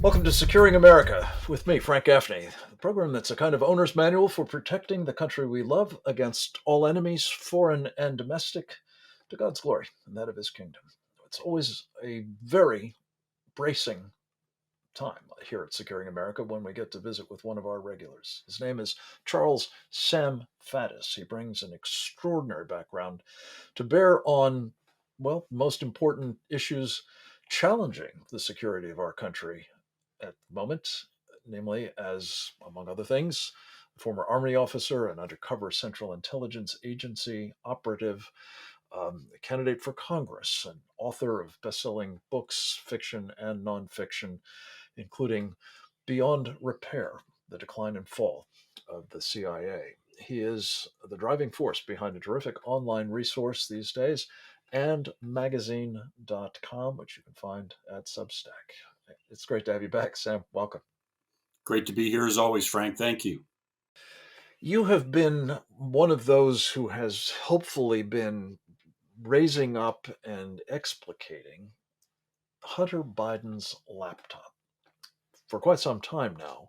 Welcome to Securing America with me, Frank Gaffney, the program that's a kind of owner's manual for protecting the country we love against all enemies, foreign and domestic, to God's glory and that of his kingdom. It's always a very bracing time here at Securing America when we get to visit with one of our regulars. His name is Charles Sam Faddis. He brings an extraordinary background to bear on, well, most important issues challenging the security of our country at the moment, namely, as among other things, a former Army officer, an undercover Central Intelligence Agency operative, a candidate for Congress, an author of best-selling books, fiction and nonfiction, including Beyond Repair, The Decline and Fall of the CIA. He is the driving force behind a terrific online resource these days, and magazine.com, which you can find at Substack. It's great to have you back, Sam. Welcome. Great to be here as always, Frank. Thank you. You have been one of those who has hopefully been raising up and explicating Hunter Biden's laptop for quite some time now.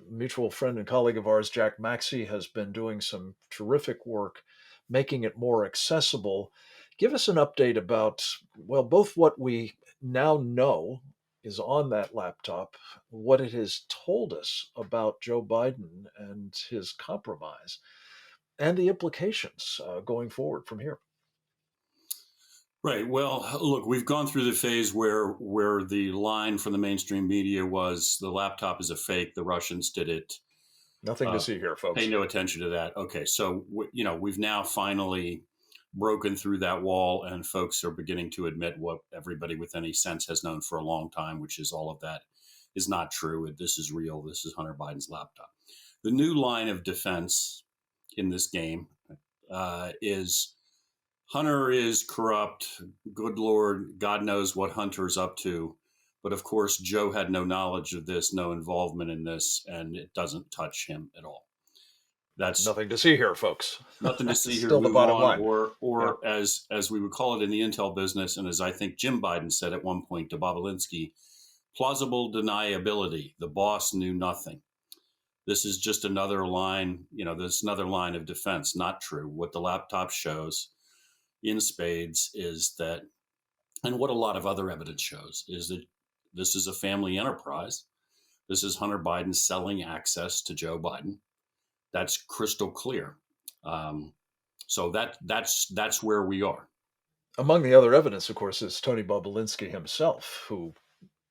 Mutual friend and colleague of ours, Jack Maxey, has been doing some terrific work making it more accessible. Give us an update about, well, both what we now know is on that laptop, what it has told us about Joe Biden and his compromise, and the implications going forward from here. Right. Well, look, we've gone through the phase where the line from the mainstream media was the laptop is a fake, the Russians did it. Nothing to see here, Pay folks. no attention to that. Okay, so we've now finally broken through that wall, and folks are beginning to admit what everybody with any sense has known for a long time, which is all of that is not true. This is real. This is Hunter Biden's laptop. The new line of defense in this game is Hunter is corrupt. Good Lord, God knows what Hunter's up to. But of course, Joe had no knowledge of this, no involvement in this, and it doesn't touch him at all. That's Nothing to see here, folks. nothing to That's see here. still the Move bottom on, line. Yeah. or as we would call it in the intel business, and as I think Jim Biden said at one point to Bobolinsky, plausible deniability. The boss knew nothing. This is just another line. This another line of defense. Not true. What the laptop shows in spades is that, and what a lot of other evidence shows, is that this is a family enterprise. This is Hunter Biden selling access to Joe Biden. That's crystal clear. So that's where we are. Among the other evidence, of course, is Tony Bobolinsky himself, who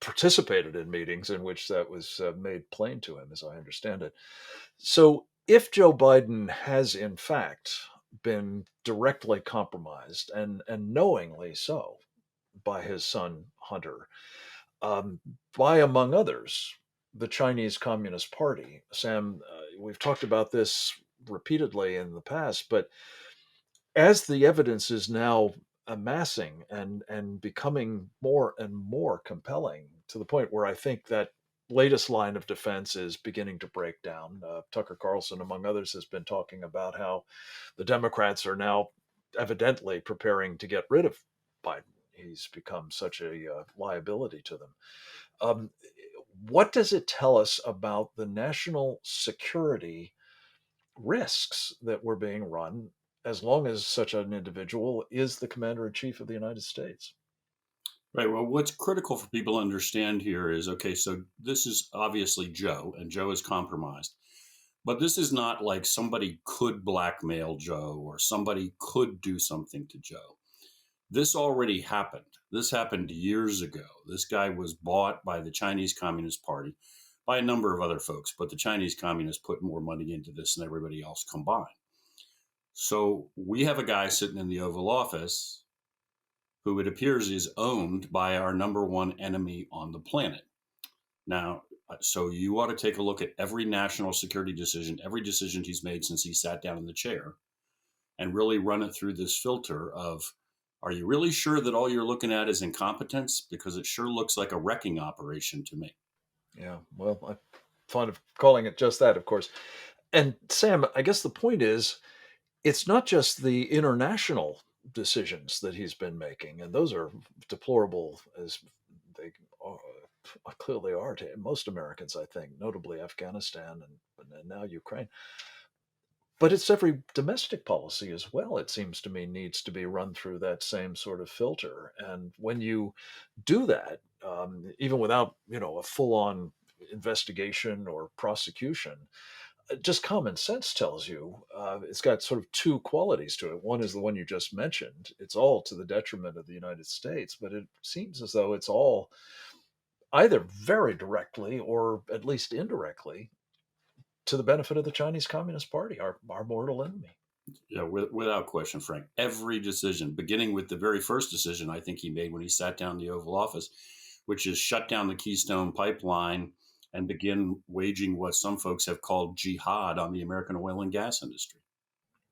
participated in meetings in which that was made plain to him, as I understand it. So, if Joe Biden has in fact been directly compromised and knowingly so by his son Hunter, um, by among others the Chinese Communist Party, Sam, we've talked about this repeatedly in the past, but as the evidence is now amassing and becoming more and more compelling to the point where I think that latest line of defense is beginning to break down. Tucker Carlson, among others, has been talking about how the Democrats are now evidently preparing to get rid of Biden. He's become such a liability to them. Um, what does it tell us about the national security risks that were being run as long as such an individual is the commander in chief of the United States? Right. Well, what's critical for people to understand here is, okay, so this is obviously Joe, and Joe is compromised. But this is not like somebody could blackmail Joe or somebody could do something to Joe. This already happened. This happened years ago. This guy was bought by the Chinese Communist Party, by a number of other folks, but the Chinese Communists put more money into this than everybody else combined. So we have a guy sitting in the Oval Office who it appears is owned by our number one enemy on the planet. Now, so you ought to take a look at every national security decision, every decision he's made since he sat down in the chair, and really run it through this filter of, are you really sure that all you're looking at is incompetence? Because it sure looks like a wrecking operation to me. Yeah, well, I'm fond of calling it just that, of course. And Sam, I guess the point is it's not just the international decisions that he's been making, and those are deplorable as they clearly are to most Americans, I think, notably Afghanistan and now Ukraine. But it's every domestic policy as well, it seems to me, needs to be run through that same sort of filter. And when you do that, even without, a full on investigation or prosecution, just common sense tells you it's got sort of two qualities to it. One is the one you just mentioned. It's all to the detriment of the United States, but it seems as though it's all either very directly or at least indirectly to the benefit of the Chinese Communist Party, our mortal enemy. Yeah, without question, Frank. Every decision, beginning with the very first decision I think he made when he sat down in the Oval Office, which is shut down the Keystone Pipeline and begin waging what some folks have called jihad on the American oil and gas industry.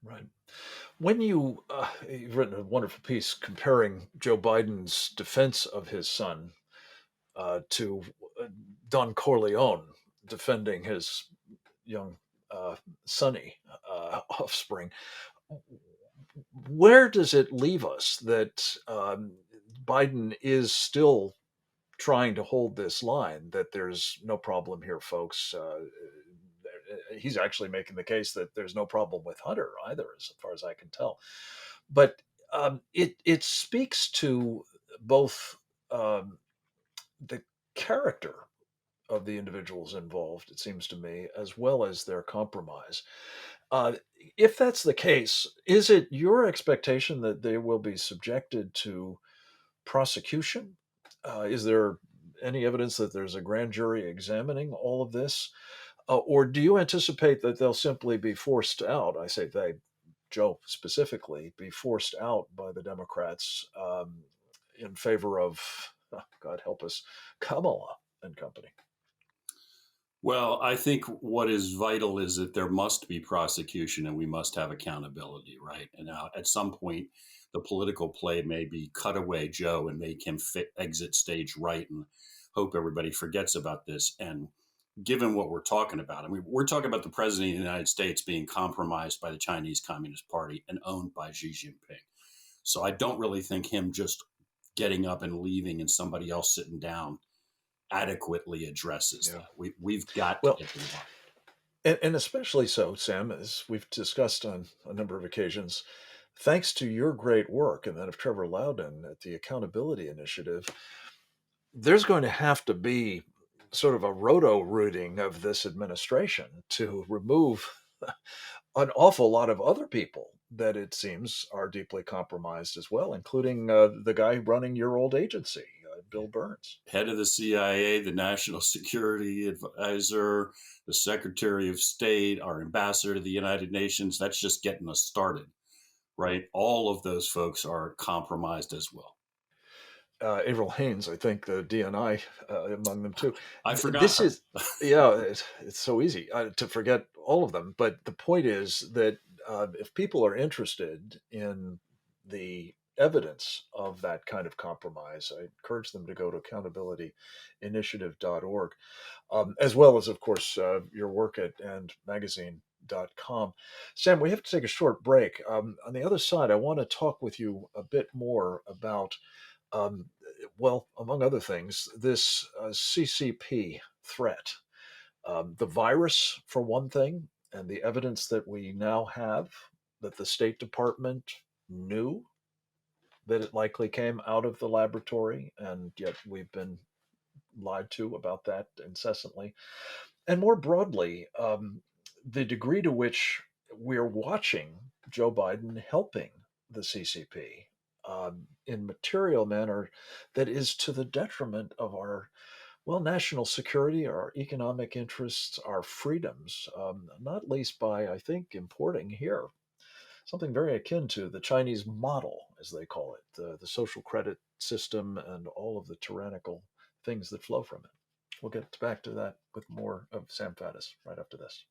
Right. When you've written a wonderful piece comparing Joe Biden's defense of his son to Don Corleone defending his young uh, sonny offspring. Where does it leave us that Biden is still trying to hold this line that there's no problem here, folks? He's actually making the case that there's no problem with Hunter either, as far as I can tell. But it speaks to both um, the character of the individuals involved, it seems to me, as well as their compromise. Uh, if that's the case, is it your expectation that they will be subjected to prosecution? Is there any evidence that there's a grand jury examining all of this? Or do you anticipate that they'll simply be forced out? I say they, Joe specifically, be forced out by the Democrats in favor of, God help us, Kamala and company. Well, I think what is vital is that there must be prosecution and we must have accountability, right? And now, at some point, the political play may be cut away Joe and make him exit stage right and hope everybody forgets about this. And given what we're talking about, I mean, we're talking about the president of the United States being compromised by the Chinese Communist Party and owned by Xi Jinping. So I don't really think him just getting up and leaving and somebody else sitting down adequately addresses Yeah. that. We've got to Well, get them on. and especially so, Sam, as we've discussed on a number of occasions, thanks to your great work and that of Trevor Loudon at the Accountability Initiative, there's going to have to be sort of a roto rooting of this administration to remove an awful lot of other people that it seems are deeply compromised as well, including the guy running your old agency, Bill Burns. Head of the CIA, the National Security Advisor, the Secretary of State, our ambassador to the United Nations. That's just getting us started, right? All of those folks are compromised as well. Avril Haines, I think, the DNI among them too. I forgot This her. is, yeah, it's so easy to forget all of them. But the point is that if people are interested in the evidence of that kind of compromise, I encourage them to go to accountabilityinitiative.org, as well as, of course, your work at andmagazine.com. Sam, we have to take a short break. On the other side, I want to talk with you a bit more about um, well, among other things, this CCP threat, the virus, for one thing, and the evidence that we now have that the State Department knew that it likely came out of the laboratory, and yet we've been lied to about that incessantly. And more broadly, the degree to which we're watching Joe Biden helping the CCP in material manner that is to the detriment of our, well, national security, our economic interests, our freedoms, not least by, I think, importing here something very akin to the Chinese model, as they call it, the social credit system and all of the tyrannical things that flow from it. We'll get back to that with more of Sam Faddis right after this.